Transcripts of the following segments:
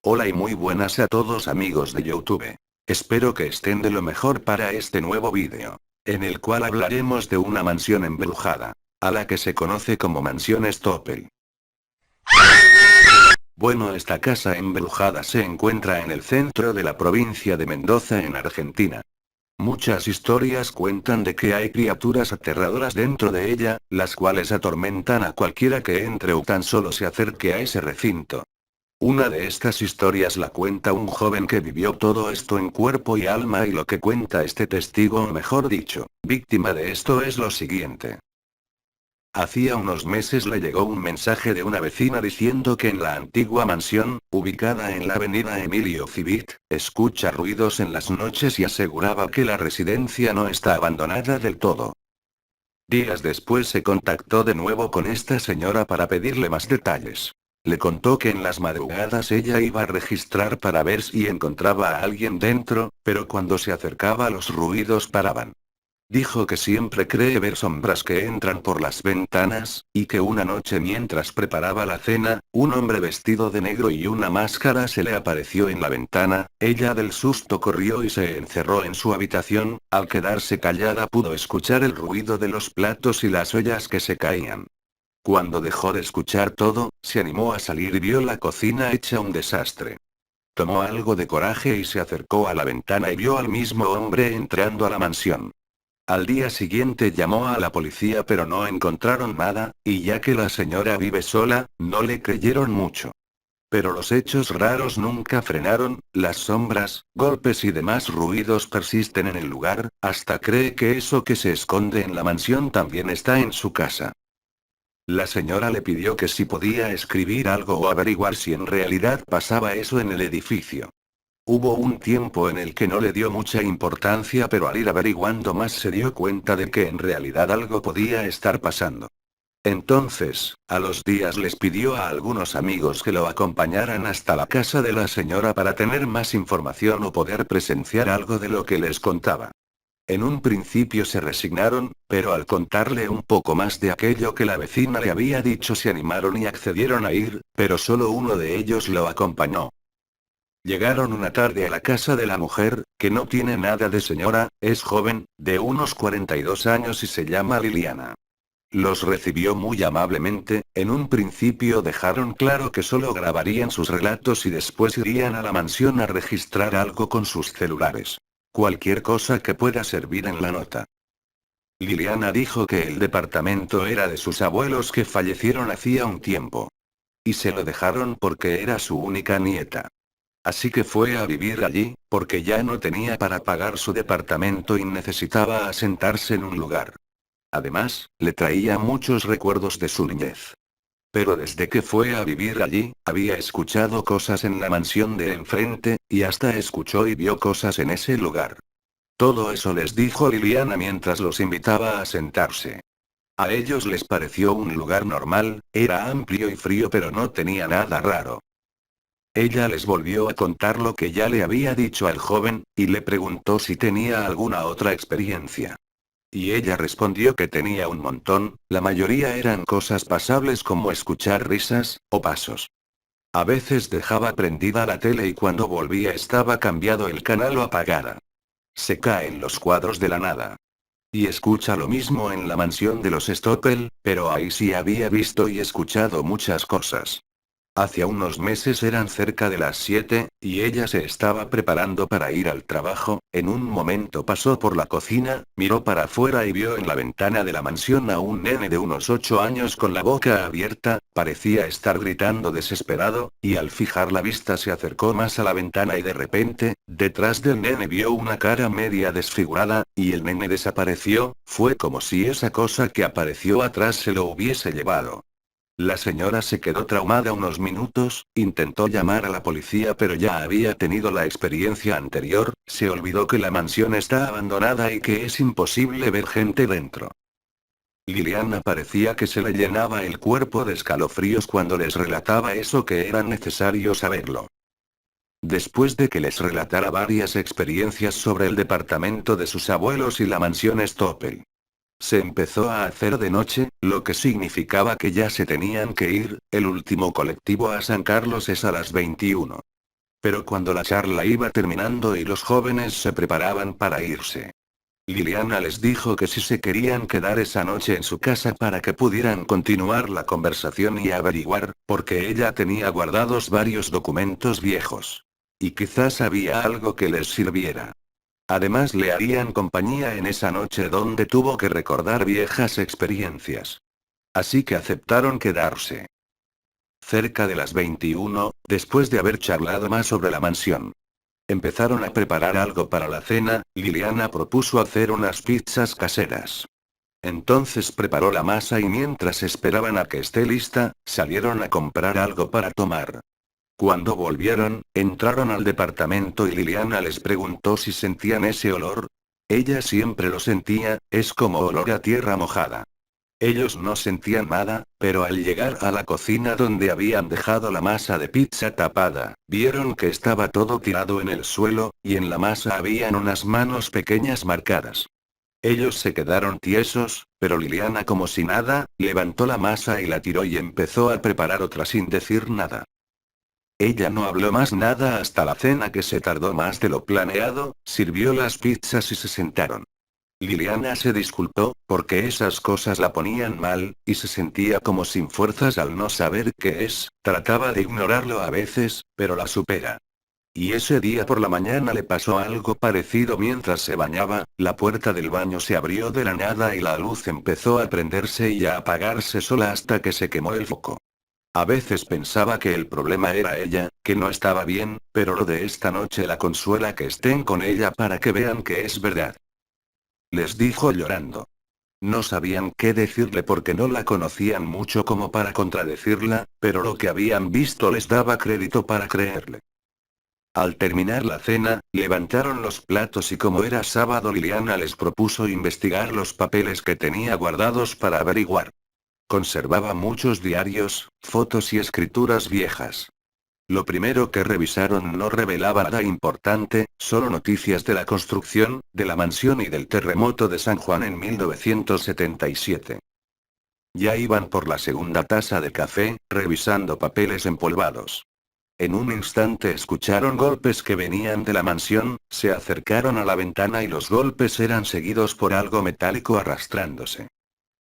Hola y muy buenas a todos amigos de YouTube. Espero que estén de lo mejor para este nuevo vídeo, en el cual hablaremos de una mansión embrujada, a la que se conoce como Mansión Stoppel. Bueno, esta casa embrujada se encuentra en el centro de la provincia de Mendoza en Argentina. Muchas historias cuentan de que hay criaturas aterradoras dentro de ella, las cuales atormentan a cualquiera que entre o tan solo se acerque a ese recinto. Una de estas historias la cuenta un joven que vivió todo esto en cuerpo y alma, y lo que cuenta este testigo, o mejor dicho, víctima de esto, es lo siguiente. Hacía unos meses le llegó un mensaje de una vecina diciendo que en la antigua mansión, ubicada en la avenida Emilio Civit, escucha ruidos en las noches y aseguraba que la residencia no está abandonada del todo. Días después se contactó de nuevo con esta señora para pedirle más detalles. Le contó que en las madrugadas ella iba a registrar para ver si encontraba a alguien dentro, pero cuando se acercaba los ruidos paraban. Dijo que siempre cree ver sombras que entran por las ventanas, y que una noche mientras preparaba la cena, un hombre vestido de negro y una máscara se le apareció en la ventana. Ella del susto corrió y se encerró en su habitación. Al quedarse callada pudo escuchar el ruido de los platos y las ollas que se caían. Cuando dejó de escuchar todo, se animó a salir y vio la cocina hecha un desastre. Tomó algo de coraje y se acercó a la ventana y vio al mismo hombre entrando a la mansión. Al día siguiente llamó a la policía, pero no encontraron nada, y ya que la señora vive sola, no le creyeron mucho. Pero los hechos raros nunca frenaron, las sombras, golpes y demás ruidos persisten en el lugar, hasta cree que eso que se esconde en la mansión también está en su casa. La señora le pidió que si podía escribir algo o averiguar si en realidad pasaba eso en el edificio. Hubo un tiempo en el que no le dio mucha importancia, pero al ir averiguando más se dio cuenta de que en realidad algo podía estar pasando. Entonces, a los días les pidió a algunos amigos que lo acompañaran hasta la casa de la señora para tener más información o poder presenciar algo de lo que les contaba. En un principio se resignaron, pero al contarle un poco más de aquello que la vecina le había dicho se animaron y accedieron a ir, pero solo uno de ellos lo acompañó. Llegaron una tarde a la casa de la mujer, que no tiene nada de señora, es joven, de unos 42 años y se llama Liliana. Los recibió muy amablemente. En un principio dejaron claro que solo grabarían sus relatos y después irían a la mansión a registrar algo con sus celulares. Cualquier cosa que pueda servir en la nota. Liliana dijo que el departamento era de sus abuelos que fallecieron hacía un tiempo. Y se lo dejaron porque era su única nieta. Así que fue a vivir allí, porque ya no tenía para pagar su departamento y necesitaba asentarse en un lugar. Además, le traía muchos recuerdos de su niñez. Pero desde que fue a vivir allí, había escuchado cosas en la mansión de enfrente, y hasta escuchó y vio cosas en ese lugar. Todo eso les dijo Liliana mientras los invitaba a sentarse. A ellos les pareció un lugar normal, era amplio y frío, pero no tenía nada raro. Ella les volvió a contar lo que ya le había dicho al joven, y le preguntó si tenía alguna otra experiencia. Y ella respondió que tenía un montón, la mayoría eran cosas pasables como escuchar risas, o pasos. A veces dejaba prendida la tele y cuando volvía estaba cambiado el canal o apagada. Se caen los cuadros de la nada. Y escucha lo mismo en la mansión de los Stoppel, pero ahí sí había visto y escuchado muchas cosas. Hacia unos meses eran cerca de las 7, y ella se estaba preparando para ir al trabajo. En un momento pasó por la cocina, miró para afuera y vio en la ventana de la mansión a un nene de unos 8 años con la boca abierta, parecía estar gritando desesperado, y al fijar la vista se acercó más a la ventana y de repente, detrás del nene vio una cara media desfigurada, y el nene desapareció. Fue como si esa cosa que apareció atrás se lo hubiese llevado. La señora se quedó traumada unos minutos, intentó llamar a la policía pero ya había tenido la experiencia anterior, se olvidó que la mansión está abandonada y que es imposible ver gente dentro. Liliana parecía que se le llenaba el cuerpo de escalofríos cuando les relataba eso, que era necesario saberlo. Después de que les relatara varias experiencias sobre el departamento de sus abuelos y la mansión Stoppel. Se empezó a hacer de noche, lo que significaba que ya se tenían que ir. El último colectivo a San Carlos es a las 21. Pero cuando la charla iba terminando y los jóvenes se preparaban para irse, Liliana les dijo que si se querían quedar esa noche en su casa para que pudieran continuar la conversación y averiguar, porque ella tenía guardados varios documentos viejos. Y quizás había algo que les sirviera. Además le harían compañía en esa noche donde tuvo que recordar viejas experiencias. Así que aceptaron quedarse. Cerca de las 21, después de haber charlado más sobre la mansión, empezaron a preparar algo para la cena. Liliana propuso hacer unas pizzas caseras. Entonces preparó la masa y mientras esperaban a que esté lista, salieron a comprar algo para tomar. Cuando volvieron, entraron al departamento y Liliana les preguntó si sentían ese olor. Ella siempre lo sentía, es como olor a tierra mojada. Ellos no sentían nada, pero al llegar a la cocina donde habían dejado la masa de pizza tapada, vieron que estaba todo tirado en el suelo, y en la masa habían unas manos pequeñas marcadas. Ellos se quedaron tiesos, pero Liliana como si nada, levantó la masa y la tiró y empezó a preparar otra sin decir nada. Ella no habló más nada hasta la cena que se tardó más de lo planeado, sirvió las pizzas y se sentaron. Liliana se disculpó, porque esas cosas la ponían mal, y se sentía como sin fuerzas al no saber qué es, trataba de ignorarlo a veces, pero la supera. Y ese día por la mañana le pasó algo parecido mientras se bañaba, la puerta del baño se abrió de la nada y la luz empezó a prenderse y a apagarse sola hasta que se quemó el foco. A veces pensaba que el problema era ella, que no estaba bien, pero lo de esta noche la consuela que estén con ella para que vean que es verdad. Les dijo llorando. No sabían qué decirle porque no la conocían mucho como para contradecirla, pero lo que habían visto les daba crédito para creerle. Al terminar la cena, levantaron los platos y como era sábado Liliana les propuso investigar los papeles que tenía guardados para averiguar. Conservaba muchos diarios, fotos y escrituras viejas. Lo primero que revisaron no revelaba nada importante, solo noticias de la construcción, de la mansión y del terremoto de San Juan en 1977. Ya iban por la segunda taza de café, revisando papeles empolvados. En un instante escucharon golpes que venían de la mansión, se acercaron a la ventana y los golpes eran seguidos por algo metálico arrastrándose.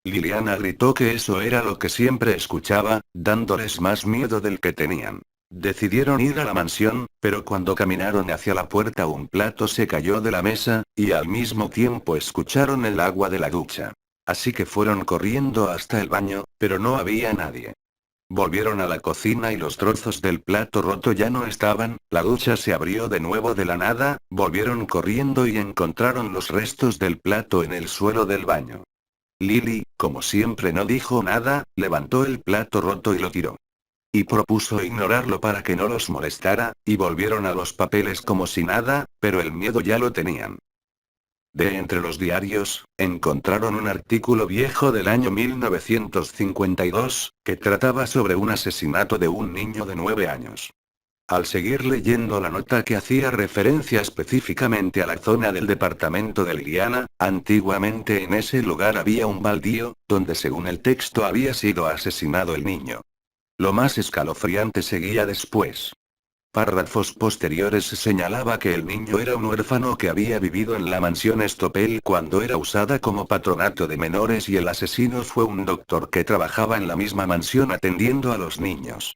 Liliana gritó que eso era lo que siempre escuchaba, dándoles más miedo del que tenían. Decidieron ir a la mansión, pero cuando caminaron hacia la puerta un plato se cayó de la mesa, y al mismo tiempo escucharon el agua de la ducha. Así que fueron corriendo hasta el baño, pero no había nadie. Volvieron a la cocina y los trozos del plato roto ya no estaban, la ducha se abrió de nuevo de la nada, volvieron corriendo y encontraron los restos del plato en el suelo del baño. Lily, como siempre no dijo nada, levantó el plato roto y lo tiró. Y propuso ignorarlo para que no los molestara, y volvieron a los papeles como si nada, pero el miedo ya lo tenían. De entre los diarios, encontraron un artículo viejo del año 1952, que trataba sobre un asesinato de un niño de 9 años. Al seguir leyendo la nota que hacía referencia específicamente a la zona del departamento de Liliana, antiguamente en ese lugar había un baldío, donde según el texto había sido asesinado el niño. Lo más escalofriante seguía después. Párrafos posteriores señalaba que el niño era un huérfano que había vivido en la mansión Estopel cuando era usada como patronato de menores y el asesino fue un doctor que trabajaba en la misma mansión atendiendo a los niños.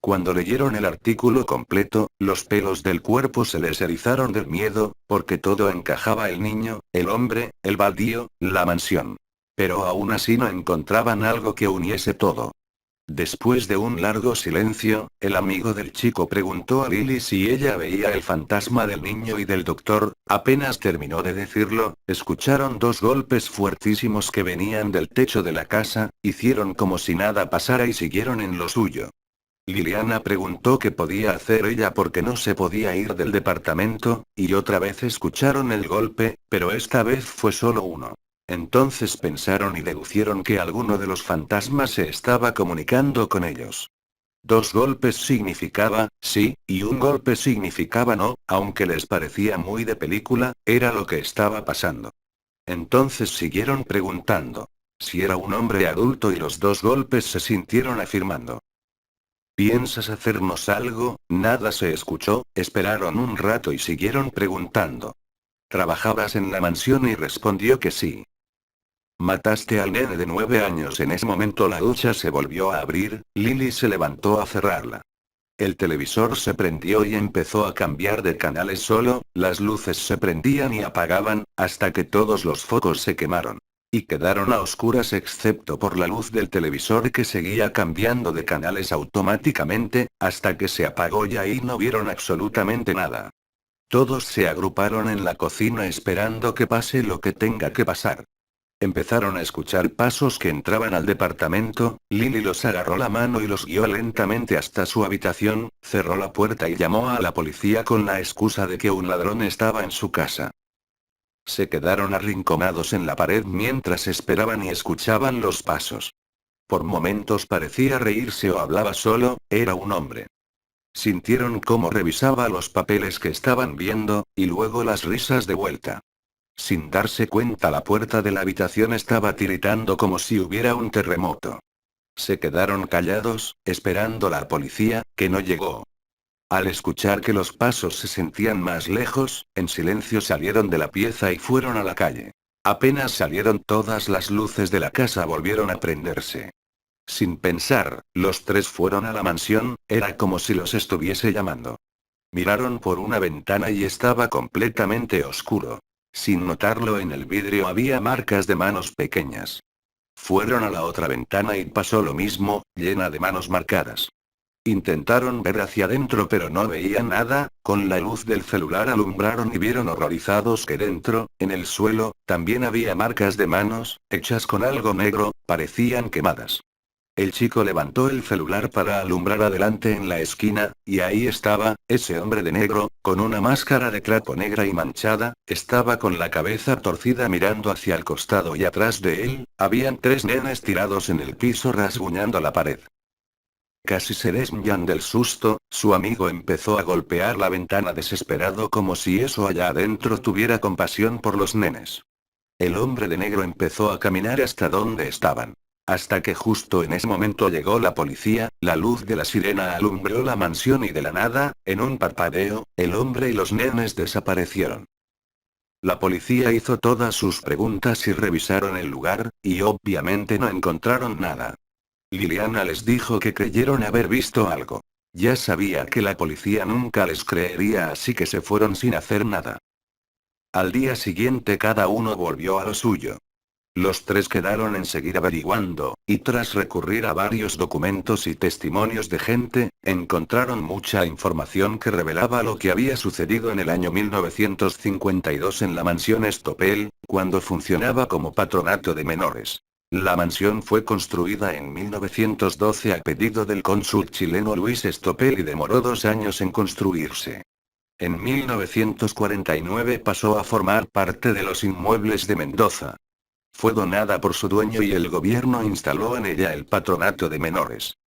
Cuando leyeron el artículo completo, los pelos del cuerpo se les erizaron del miedo, porque todo encajaba: el niño, el hombre, el baldío, la mansión. Pero aún así no encontraban algo que uniese todo. Después de un largo silencio, el amigo del chico preguntó a Lily si ella veía el fantasma del niño y del doctor. Apenas terminó de decirlo, escucharon dos golpes fuertísimos que venían del techo de la casa, hicieron como si nada pasara y siguieron en lo suyo. Liliana preguntó qué podía hacer ella porque no se podía ir del departamento, y otra vez escucharon el golpe, pero esta vez fue solo uno. Entonces pensaron y deducieron que alguno de los fantasmas se estaba comunicando con ellos. Dos golpes significaba, sí, y un golpe significaba no, aunque les parecía muy de película, era lo que estaba pasando. Entonces siguieron preguntando si era un hombre adulto y los dos golpes se sintieron afirmando. ¿Piensas hacernos algo? Nada se escuchó, esperaron un rato y siguieron preguntando. ¿Trabajabas en la mansión? Y respondió que sí. Mataste al nene de 9 años. En ese momento la ducha se volvió a abrir, Lily se levantó a cerrarla. El televisor se prendió y empezó a cambiar de canales solo, las luces se prendían y apagaban, hasta que todos los focos se quemaron. Y quedaron a oscuras excepto por la luz del televisor que seguía cambiando de canales automáticamente, hasta que se apagó y ahí no vieron absolutamente nada. Todos se agruparon en la cocina esperando que pase lo que tenga que pasar. Empezaron a escuchar pasos que entraban al departamento, Lily los agarró la mano y los guió lentamente hasta su habitación, cerró la puerta y llamó a la policía con la excusa de que un ladrón estaba en su casa. Se quedaron arrinconados en la pared mientras esperaban y escuchaban los pasos. Por momentos parecía reírse o hablaba solo, era un hombre. Sintieron cómo revisaba los papeles que estaban viendo, y luego las risas de vuelta. Sin darse cuenta, la puerta de la habitación estaba tiritando como si hubiera un terremoto. Se quedaron callados, esperando la policía, que no llegó. Al escuchar que los pasos se sentían más lejos, en silencio salieron de la pieza y fueron a la calle. Apenas salieron, todas las luces de la casa volvieron a prenderse. Sin pensar, los tres fueron a la mansión, era como si los estuviese llamando. Miraron por una ventana y estaba completamente oscuro. Sin notarlo, en el vidrio había marcas de manos pequeñas. Fueron a la otra ventana y pasó lo mismo, llena de manos marcadas. Intentaron ver hacia adentro pero no veían nada, con la luz del celular alumbraron y vieron horrorizados que dentro, en el suelo, también había marcas de manos, hechas con algo negro, parecían quemadas. El chico levantó el celular para alumbrar adelante en la esquina, y ahí estaba, ese hombre de negro, con una máscara de trapo negra y manchada, estaba con la cabeza torcida mirando hacia el costado y atrás de él, habían 3 nenes tirados en el piso rasguñando la pared. Casi se desmayan del susto, su amigo empezó a golpear la ventana desesperado como si eso allá adentro tuviera compasión por los nenes. El hombre de negro empezó a caminar hasta donde estaban. Hasta que justo en ese momento llegó la policía, la luz de la sirena alumbró la mansión y de la nada, en un parpadeo, el hombre y los nenes desaparecieron. La policía hizo todas sus preguntas y revisaron el lugar, y obviamente no encontraron nada. Liliana les dijo que creyeron haber visto algo. Ya sabía que la policía nunca les creería, así que se fueron sin hacer nada. Al día siguiente cada uno volvió a lo suyo. Los tres quedaron en seguir averiguando, y tras recurrir a varios documentos y testimonios de gente, encontraron mucha información que revelaba lo que había sucedido en el año 1952 en la mansión Estopel, cuando funcionaba como patronato de menores. La mansión fue construida en 1912 a pedido del cónsul chileno Luis Estopel y demoró 2 años en construirse. En 1949 pasó a formar parte de los inmuebles de Mendoza. Fue donada por su dueño y el gobierno instaló en ella el patronato de menores.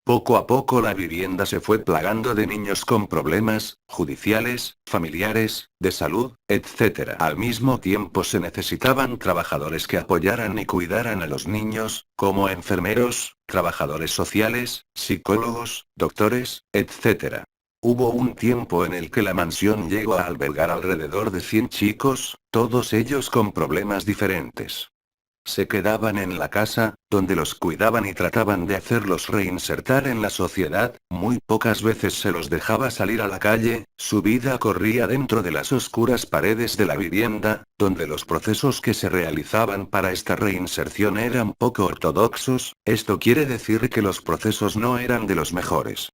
Poco a poco la vivienda se fue plagando de niños con problemas judiciales, familiares, de salud, etc. Al mismo tiempo se necesitaban trabajadores que apoyaran y cuidaran a los niños, como enfermeros, trabajadores sociales, psicólogos, doctores, etc. Hubo un tiempo en el que la mansión llegó a albergar alrededor de 100 chicos, todos ellos con problemas diferentes. Se quedaban en la casa, donde los cuidaban y trataban de hacerlos reinsertar en la sociedad, muy pocas veces se los dejaba salir a la calle, su vida corría dentro de las oscuras paredes de la vivienda, donde los procesos que se realizaban para esta reinserción eran poco ortodoxos, esto quiere decir que los procesos no eran de los mejores.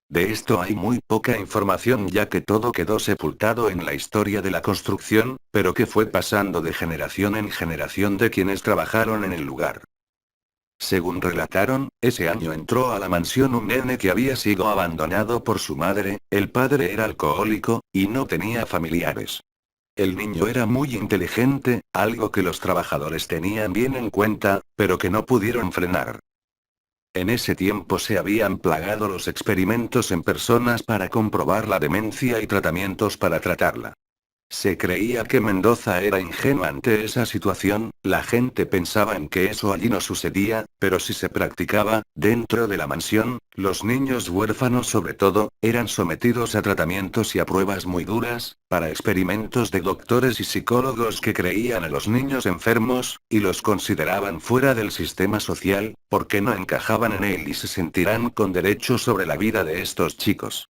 De esto hay muy poca información ya que todo quedó sepultado en la historia de la construcción, pero que fue pasando de generación en generación de quienes trabajaron en el lugar. Según relataron, ese año entró a la mansión un nene que había sido abandonado por su madre, el padre era alcohólico, y no tenía familiares. El niño era muy inteligente, algo que los trabajadores tenían bien en cuenta, pero que no pudieron frenar. En ese tiempo se habían plagado los experimentos en personas para comprobar la demencia y tratamientos para tratarla. Se creía que Mendoza era ingenuo ante esa situación, la gente pensaba en que eso allí no sucedía, pero si se practicaba, dentro de la mansión, los niños huérfanos sobre todo, eran sometidos a tratamientos y a pruebas muy duras, para experimentos de doctores y psicólogos que creían a los niños enfermos, y los consideraban fuera del sistema social, porque no encajaban en él y se sentirán con derecho sobre la vida de estos chicos.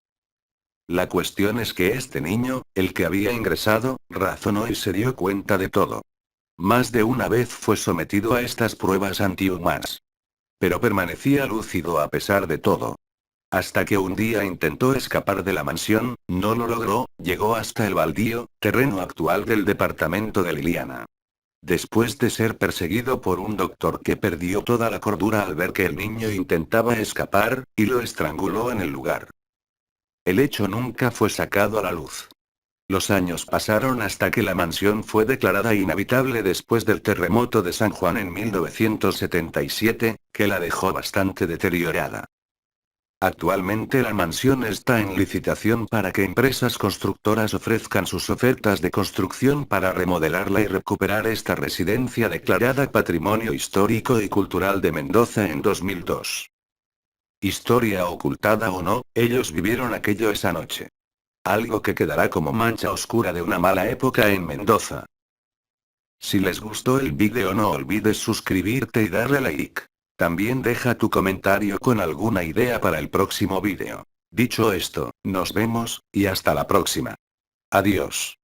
La cuestión es que este niño, el que había ingresado, razonó y se dio cuenta de todo. Más de una vez fue sometido a estas pruebas antihumanas. Pero permanecía lúcido a pesar de todo. Hasta que un día intentó escapar de la mansión, no lo logró, llegó hasta el baldío, terreno actual del departamento de Liliana. Después de ser perseguido por un doctor que perdió toda la cordura al ver que el niño intentaba escapar, y lo estranguló en el lugar. El hecho nunca fue sacado a la luz. Los años pasaron hasta que la mansión fue declarada inhabitable después del terremoto de San Juan en 1977, que la dejó bastante deteriorada. Actualmente la mansión está en licitación para que empresas constructoras ofrezcan sus ofertas de construcción para remodelarla y recuperar esta residencia declarada Patrimonio Histórico y Cultural de Mendoza en 2002. Historia ocultada o no, ellos vivieron aquello esa noche. Algo que quedará como mancha oscura de una mala época en Mendoza. Si les gustó el vídeo no olvides suscribirte y darle like. También deja tu comentario con alguna idea para el próximo vídeo. Dicho esto, nos vemos, y hasta la próxima. Adiós.